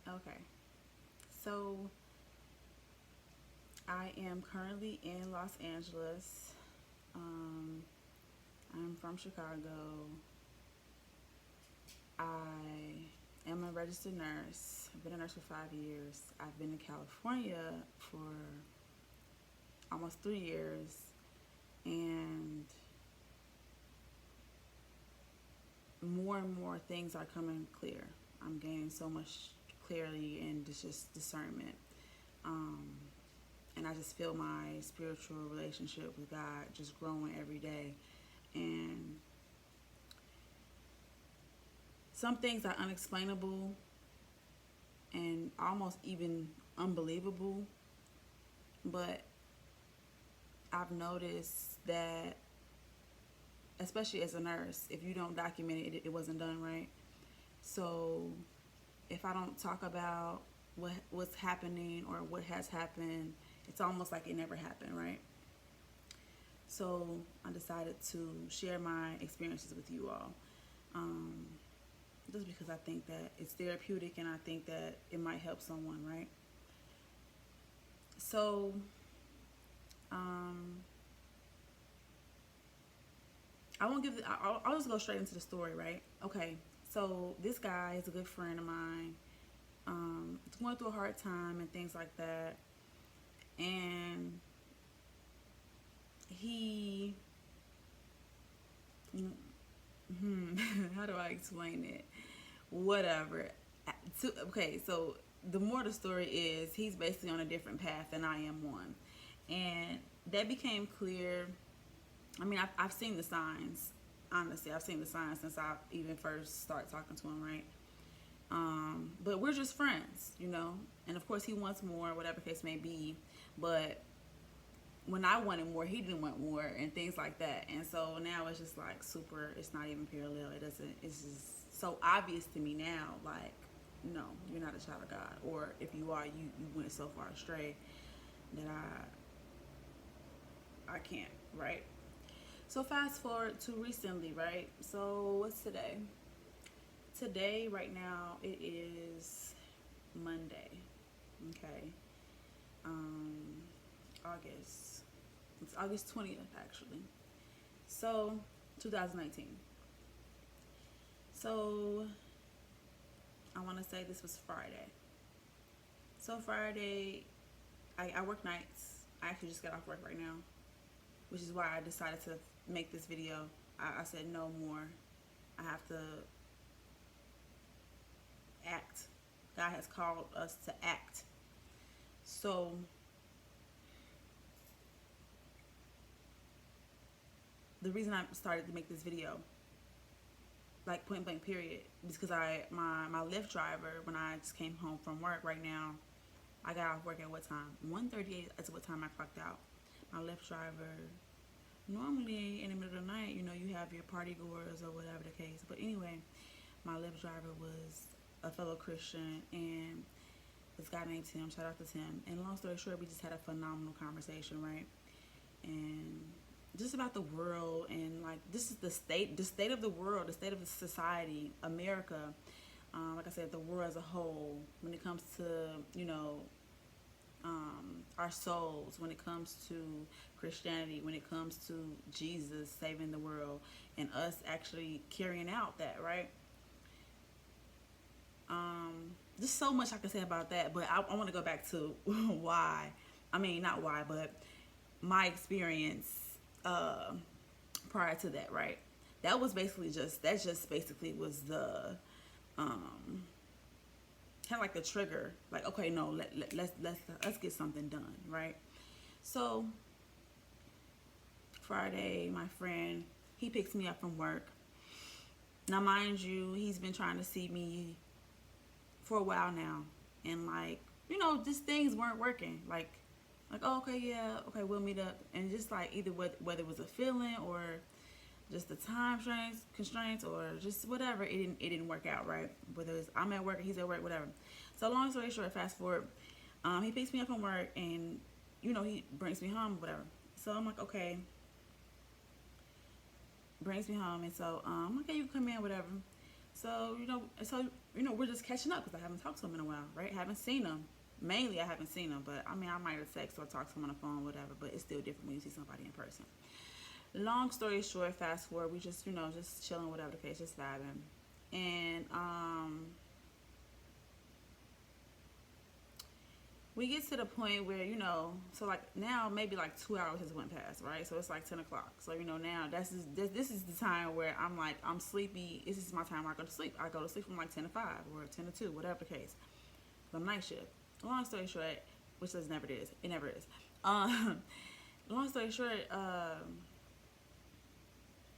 Okay. So I am currently in Los Angeles. Um, I'm from Chicago. I am a registered nurse. I've been a nurse for 5 years. I've been in California for almost 3 years. And more and more things are coming clear. I'm gaining so much clarity and just discernment. Um, and I just feel my spiritual relationship with God just growing every day. And some things are unexplainable and almost even unbelievable, but I've noticed that, especially as a nurse, if you don't document it, it wasn't done right. So if I don't talk about what's happening or what has happened, it's almost like it never happened, right? So I decided to share my experiences with you all, um, just because I think that it's therapeutic and I think that it might help someone, right? So um, I won't give. I'll just go straight into the story, right? Okay. So this guy is a good friend of mine. He's going through a hard time and things like that, and he, how do I explain it? Whatever. Okay, so the more the story is, he's basically on a different path than I am on, and that became clear. I mean, I've seen the signs. Honestly, I've seen the signs since I even first started talking to him, right? But we're just friends, you know. And of course, he wants more, whatever case may be. But when I wanted more, he didn't want more, and things like that. And so now it's just like super. It's not even parallel. It doesn't. It's just so obvious to me now. Like, no, you're not a child of God, or if you are, you went so far astray that I can't, right? So fast forward to recently, right? So what's today? Today, right now, it is Monday. Okay. Um, August. It's August 20th, actually. So, 2019. So, I want to say this was Friday. So, Friday, I work nights. I actually just got off work right now, which is why I decided to make this video. I said no more. I have to act. God has called us to act. So, the reason I started to make this video, like point blank period, is because my Lyft driver, when I just came home from work right now, I got off work at what time? 1:38. That's what time I clocked out. My Lyft driver, normally in the middle of the night, you know, you have your party goers or whatever the case. But anyway, my Lyft driver was a fellow Christian, and this guy named Tim. Shout out to Tim. And long story short, we just had a phenomenal conversation, right? And just about the world, and like this is the state of the world, the state of the society, America. Like I said, the world as a whole, when it comes to, you know, our souls, when it comes to Christianity, when it comes to Jesus saving the world, and us actually carrying out that, right? Just so much I can say about that, but I want to go back to why. I mean, not why, but my experience uh, prior to that, right? That just basically was the um, kind of like the trigger. Like, okay, no, let's get something done, right? So Friday, my friend, he picks me up from work. Now, mind you, he's been trying to see me for a while now, and like, you know, just things weren't working. Like, oh, okay, yeah, okay, we'll meet up, and just like either whether it was a feeling or just the time constraints or just whatever, it didn't work out, right? Whether it's I'm at work or he's at work, whatever. So long story short, fast forward, he picks me up from work, and you know, he brings me home, whatever. So I'm like, okay, brings me home, and so okay, you can come in, whatever. We're just catching up because I haven't talked to him in a while, right? Haven't seen him. Mainly, I haven't seen him, but I mean, I might have text or talked to him on the phone, whatever. But it's still different when you see somebody in person. Long story short, fast forward, we just just chilling, whatever the case, just vibing, and we get to the point where so like now maybe like 2 hours has went past, right? So it's like 10 o'clock. So now this is the time where I'm like, I'm sleepy. This is my time where I go to sleep. I go to sleep from like 10 to 5 or 10 to 2, whatever the case. The night shift. Long story short, which it never is. It never is. Long story short,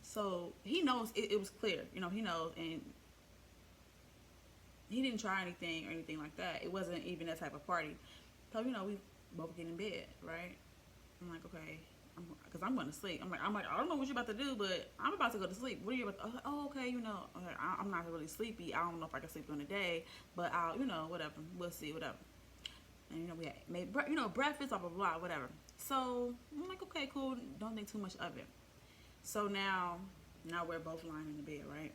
so he knows it was clear. He knows, and he didn't try anything or anything like that. It wasn't even that type of party. So we both get in bed, right? I'm like, okay, because I'm going to sleep. I'm like, I don't know what you're about to do, but I'm about to go to sleep. What are you about to? I was like, oh, okay, okay, I'm not really sleepy. I don't know if I can sleep during the day, but I'll, whatever. We'll see, whatever. And we had made breakfast, blah blah blah, whatever. So I'm like, okay, cool. Don't think too much of it. So now we're both lying in the bed, right?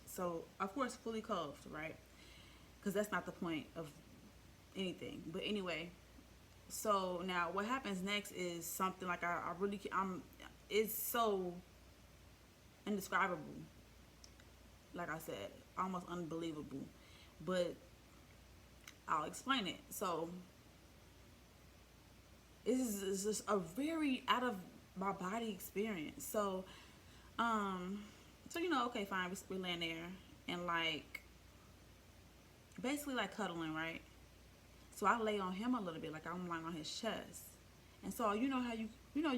So of course, fully clothed, right? Because that's not the point of anything. But anyway, so now what happens next is something like it's so indescribable. Like I said, almost unbelievable. But I'll explain it. So this is just a very out of my body experience. So okay, fine, we're laying there and like basically like cuddling, right? So I lay on him a little bit, like I'm lying on his chest. And so you know how you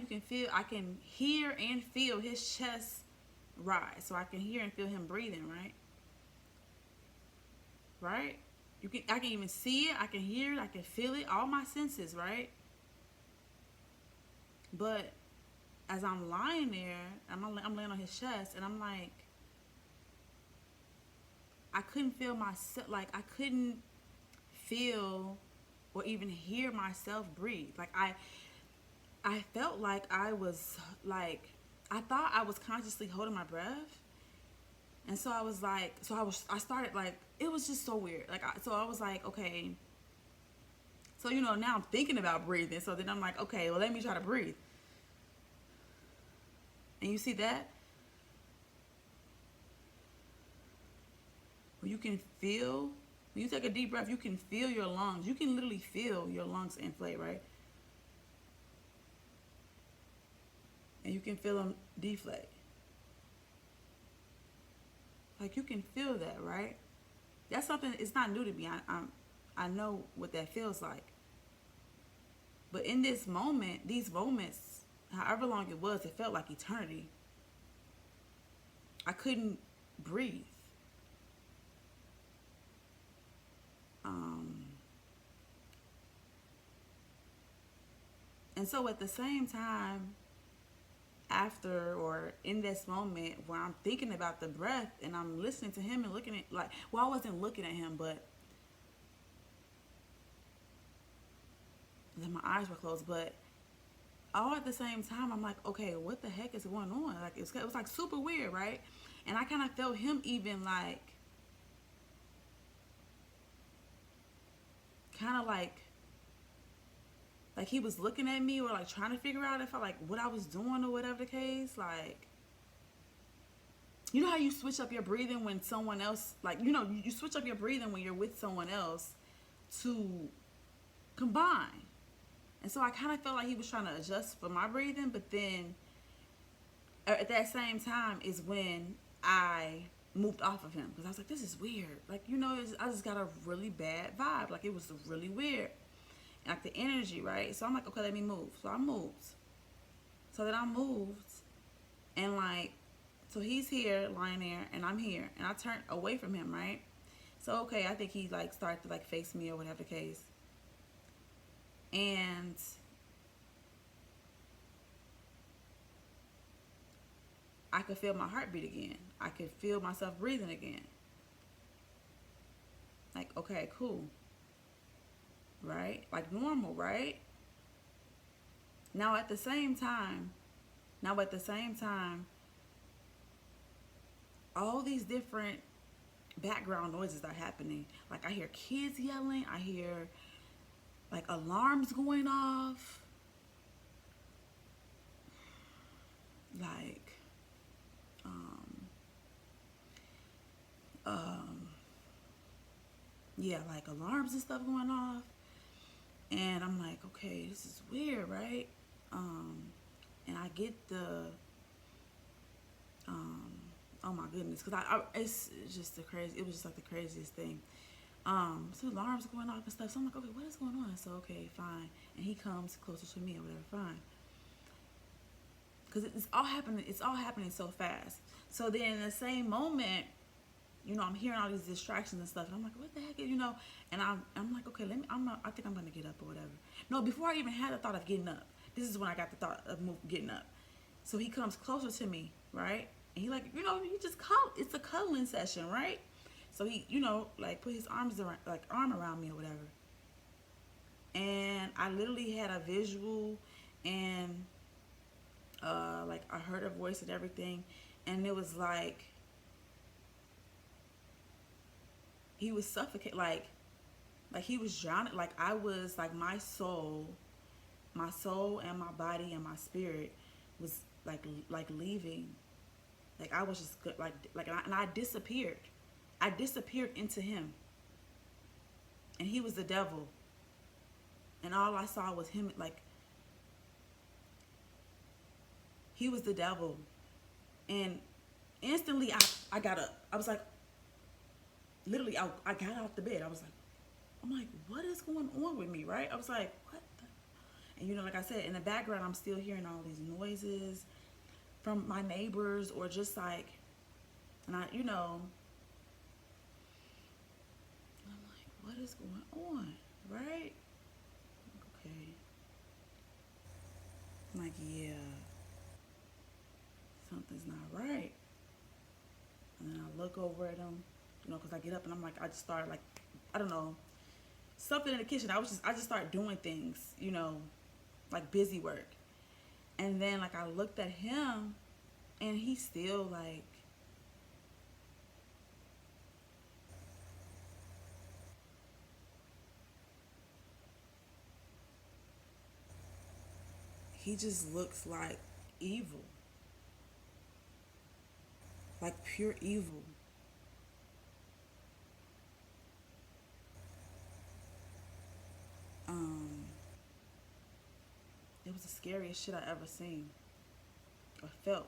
can feel, I can hear and feel his chest rise. So I can hear and feel him breathing, right? Right? I can even see it, I can hear it, I can feel it, all my senses, right? But as I'm lying there, I'm laying on his chest, and I'm like, I couldn't feel myself, like I couldn't feel or even hear myself breathe. Like I felt like I was like, I thought I was consciously holding my breath. And so I was like, I started like, it was just so weird. Like, so I was like, okay. So, now I'm thinking about breathing. So then I'm like, okay, well, let me try to breathe. And you see that? When you can feel, when you take a deep breath, you can feel your lungs. You can literally feel your lungs inflate, right? And you can feel them deflate. Like, you can feel that, right? That's something, it's not new to me. I know what that feels like. But in this moment, these moments, however long it was, it felt like eternity. I couldn't breathe. And so at the same time, after or in this moment where I'm thinking about the breath and I'm listening to him and looking at, like, well, I wasn't looking at him, but then my eyes were closed, but all at the same time, I'm like, okay, what the heck is going on? Like, it was like super weird, right? And I kind of felt him even like, kind of like he was looking at me or like trying to figure out if I like what I was doing or whatever the case. Like, you know how you switch up your breathing when someone else, like, you switch up your breathing when you're with someone else to combine. And so I kind of felt like he was trying to adjust for my breathing, but then at that same time is when I moved off of him because I was like, this is weird. Like, I just got a really bad vibe. Like, it was really weird. Like the energy, right? So I'm like, okay, let me move. So I moved. So then I moved, and like, so he's here lying there, and I'm here, and I turned away from him, right? So okay, I think he like started to like face me or whatever the case, and I could feel my heartbeat again. I could feel myself breathing again. Like, okay, cool. Right? Like normal, right? Now at the same time, all these different background noises are happening. Like I hear kids yelling, I hear like alarms going off, like um yeah, like alarms and stuff going off. And I'm like, okay, this is weird, right? And I get the um oh my goodness, because it's just the crazy, it was just like the craziest thing. So alarms going off and stuff. So I'm like, okay, what is going on? So okay, fine. And he comes closer to me or whatever, fine. Because it's all happening. It's all happening so fast. So then in the same moment, I'm hearing all these distractions and stuff, and I'm like, what the heck, And I'm like, okay, I think I'm gonna get up or whatever. No, before I even had the thought of getting up, this is when I got the thought of getting up. So he comes closer to me, right? And he like, he just it's a cuddling session, right? So he, like put his arm around me or whatever. And I literally had a visual, and like I heard a voice and everything, and it was like he was suffocating, like he was drowning. Like I was like my soul and my body and my spirit was like leaving. Like I was just good, and I disappeared. I disappeared into him, and he was the devil. And all I saw was him, like he was the devil. And instantly I got up. I was like, literally, I got off the bed. I'm like, what is going on with me, right? I was like, what the? And like I said, in the background, I'm still hearing all these noises from my neighbors, or just like, and I'm like, what is going on, right? Okay. I'm like, yeah, something's not right. And then I look over at him, because I get up and I'm like, I just started like, I don't know, something in the kitchen. I just started doing things, like busy work. And then like I looked at him, and he's still like, he just looks like evil, like pure evil. Um, it was the scariest shit I ever seen or felt.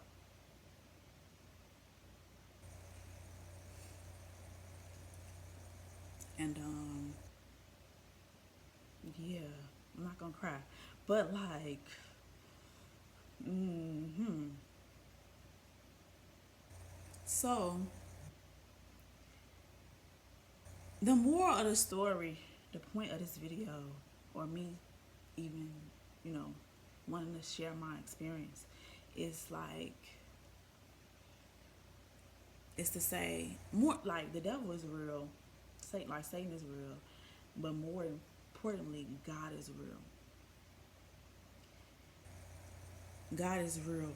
And yeah, I'm not gonna cry, but like, so the moral of the story, the point of this video, or me even, wanting to share my experience, is like, is to say more like the devil is real, Satan is real, but more importantly, God is real. God is real.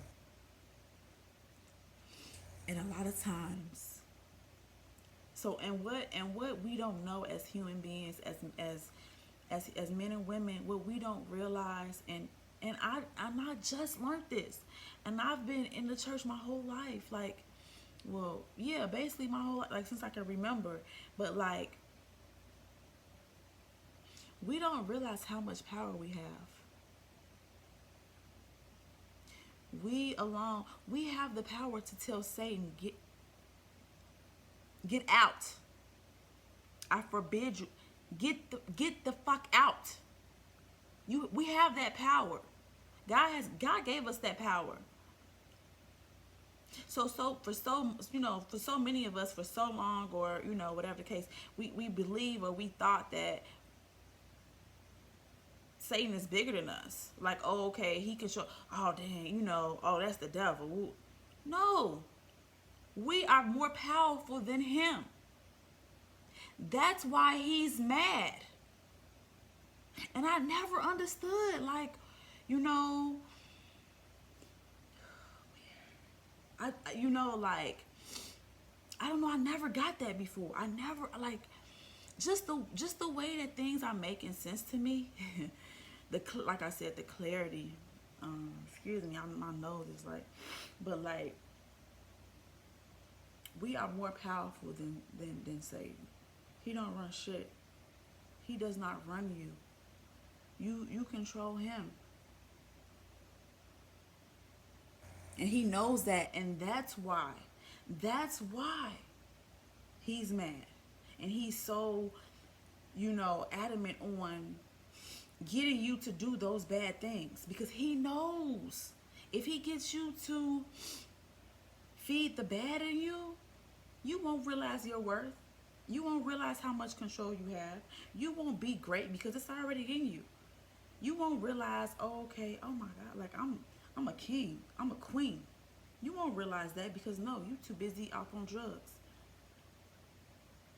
And a lot of times, and what we don't know as human beings, as men and women, what we don't realize, and I just learned this, and I've been in the church my whole life, like, well, yeah, basically my whole life, like since I can remember, but like we don't realize how much power we have. We have the power to tell Satan, get out. I forbid you. Get the fuck out. We have that power. God gave us that power. So for so many of us, for so long, or whatever the case, we believe, or we thought that Satan is bigger than us. Like, oh, okay, he can show, oh dang, oh, that's the devil. No. We are more powerful than him. That's why he's mad. And I never understood, like, I like, I don't know, I never got that before. I never, like, just the way that things are making sense to me. Like I said, the clarity. Excuse me, my nose is like, but like, we are more powerful than Satan. He don't run shit. He does not run you. You control him. And he knows that, and that's why he's mad. And he's so, adamant on getting you to do those bad things, because he knows if he gets you to feed the bad in you, you won't realize your worth. You won't realize how much control you have. You won't be great because it's already in you. You won't realize, oh, okay, oh my God, like I'm a king, I'm a queen. You won't realize that because no, you too busy off on drugs.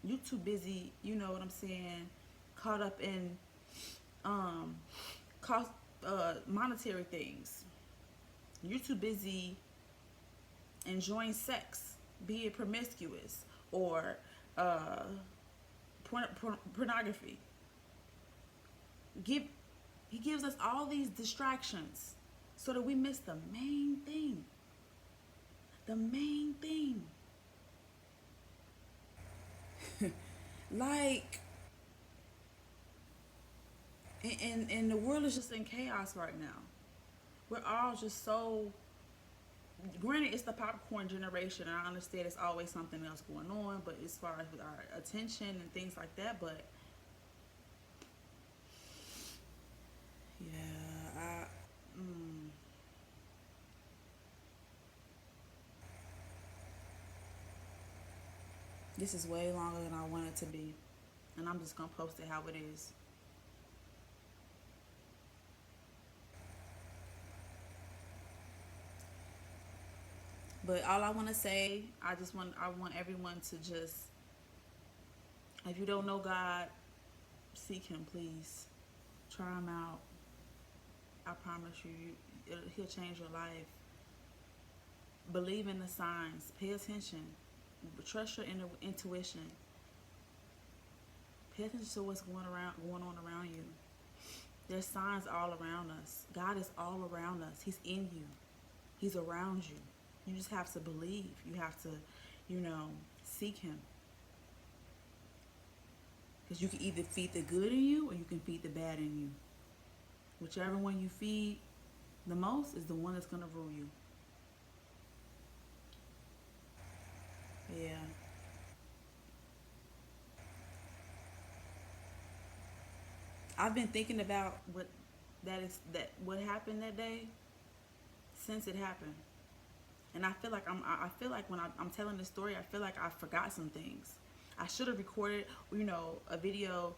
You too busy, you know what I'm saying, caught up in um cost monetary things. You're too busy enjoying sex, be it promiscuous or uh pornography. Give He gives us all these distractions so that we miss the main thing. The main thing. Like, and the world is just in chaos right now. We're all just so, granted, it's the popcorn generation, and I understand it's always something else going on, but as far as with our attention and things like that, but yeah, this is way longer than I want it to be, and I'm just gonna post it how it is. But all I want to say, I want everyone to just, if you don't know God, seek Him, please. Try Him out. I promise you, He'll change your life. Believe in the signs. Pay attention. Trust your intuition. Pay attention to what's going on around you. There's signs all around us. God is all around us. He's in you. He's around you. You just have to believe. You have to, seek Him. Because you can either feed the good in you or you can feed the bad in you. Whichever one you feed the most is the one that's going to rule you. Yeah. I've been thinking about what happened that day since it happened. And I feel like when I'm telling this story, I feel like I forgot some things. I should have recorded, a video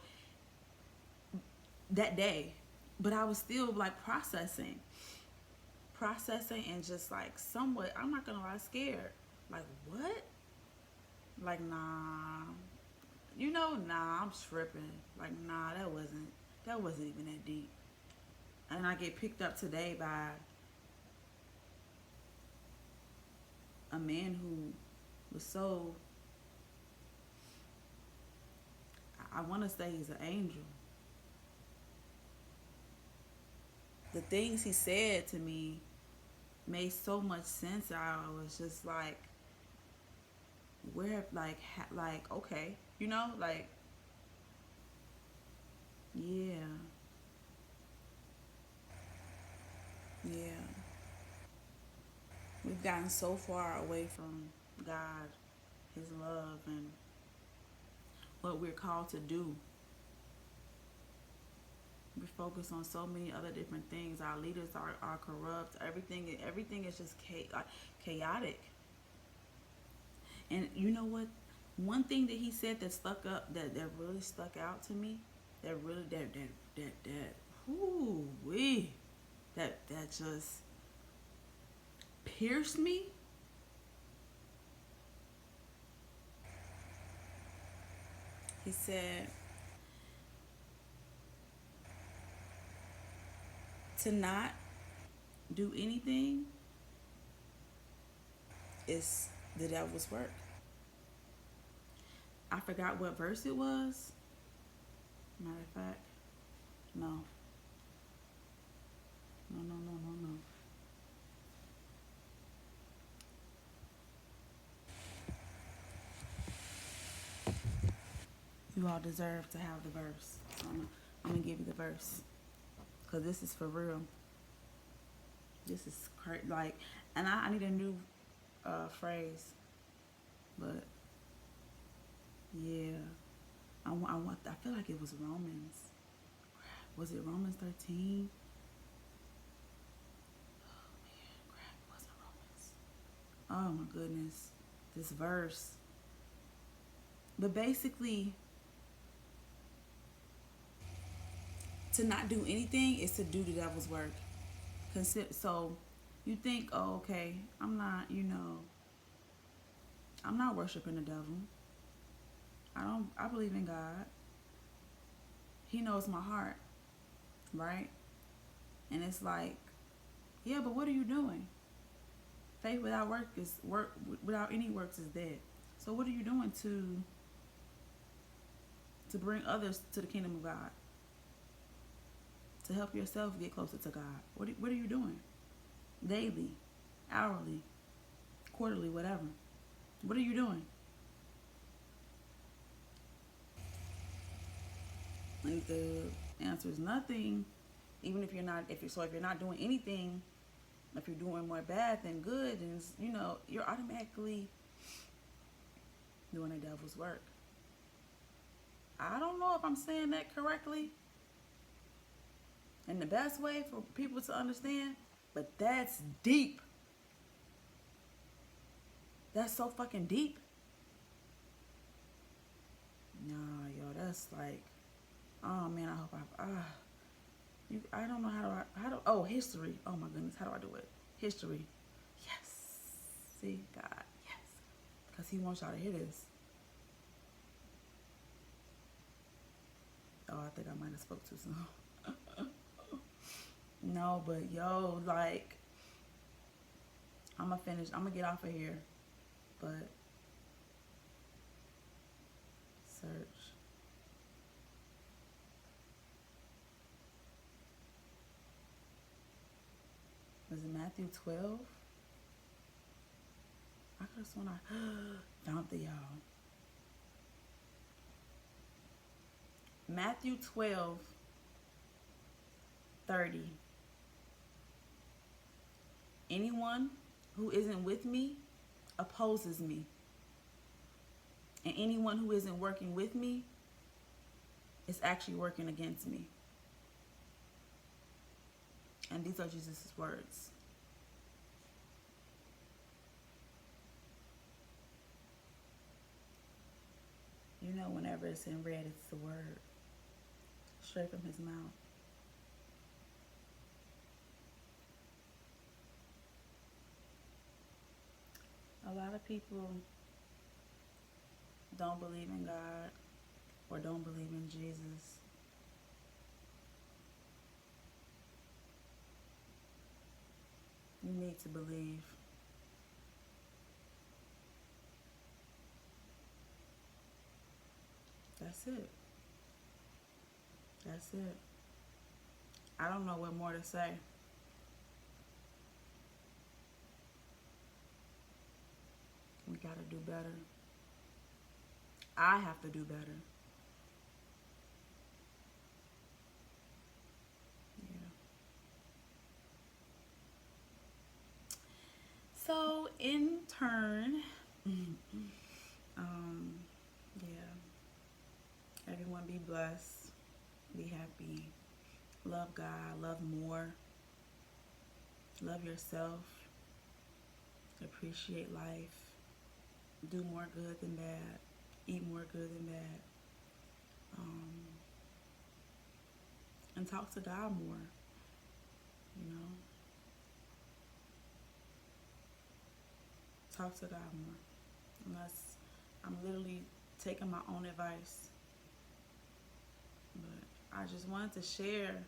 that day, but I was still like processing and just like somewhat, I'm not gonna lie, scared. Like, what? Like, nah, nah, I'm tripping. Like, nah, that wasn't even that deep. And I get picked up today by a man who was so, I want to say he's an angel. The things he said to me made so much sense. I was just like, where, like, okay, like, yeah, yeah. We've gotten so far away from God, His love, and what we're called to do. We focus on so many other different things. Our leaders are corrupt. Everything is just chaotic. And you know what? One thing that he said that stuck up, that really stuck out to me, that really whoo wee, that just pierced me. He said, to not do anything is the devil's work. I forgot what verse it was. Matter of fact, no. No, no, no, no, no. You all deserve to have the verse. So I'm gonna give you the verse, cause this is for real. This is like, and I need a new phrase, but yeah, I want. I feel like it was Romans. Was it Romans 13? Oh man, crap! It wasn't Romans. Oh my goodness, this verse. But basically, to not do anything is to do the devil's work. So you think, oh, okay, I'm not, I'm not worshiping the devil. I believe in God. He knows my heart, right? And it's like, yeah, but what are you doing? Faith without work without any works is dead. So what are you doing to bring others to the kingdom of God? To help yourself get closer to God. What are you doing? Daily, hourly, quarterly, whatever. What are you doing? And the answer is nothing. Even if you're not doing anything, if you're doing more bad than good, then you're automatically doing the devil's work. I don't know if I'm saying that correctly in the best way for people to understand, but that's deep. That's so fucking deep. Nah, yo, that's like, oh man, I hope I don't know oh, history. Oh my goodness, how do I do it? History. Yes. See, God, yes. Because he wants y'all to hear this. Oh, I think I might have spoke too soon. No, but yo, like, I'm gonna get off of here. But search. Was it Matthew 12? I could have sworn I found it, y'all. Matthew 12:30. Anyone who isn't with me opposes me. And anyone who isn't working with me is actually working against me. And these are Jesus' words. Whenever it's in red, it's the word. Straight from his mouth. A lot of people don't believe in God or don't believe in Jesus. You need to believe. That's it. That's it. I don't know what more to say. We gotta do better. I have to do better. Yeah. So in turn, yeah. Everyone be blessed. Be happy. Love God. Love more. Love yourself. Appreciate life. Do more good than bad. Eat more good than bad. And talk to God more. Talk to God more. Unless I'm literally taking my own advice. But I just wanted to share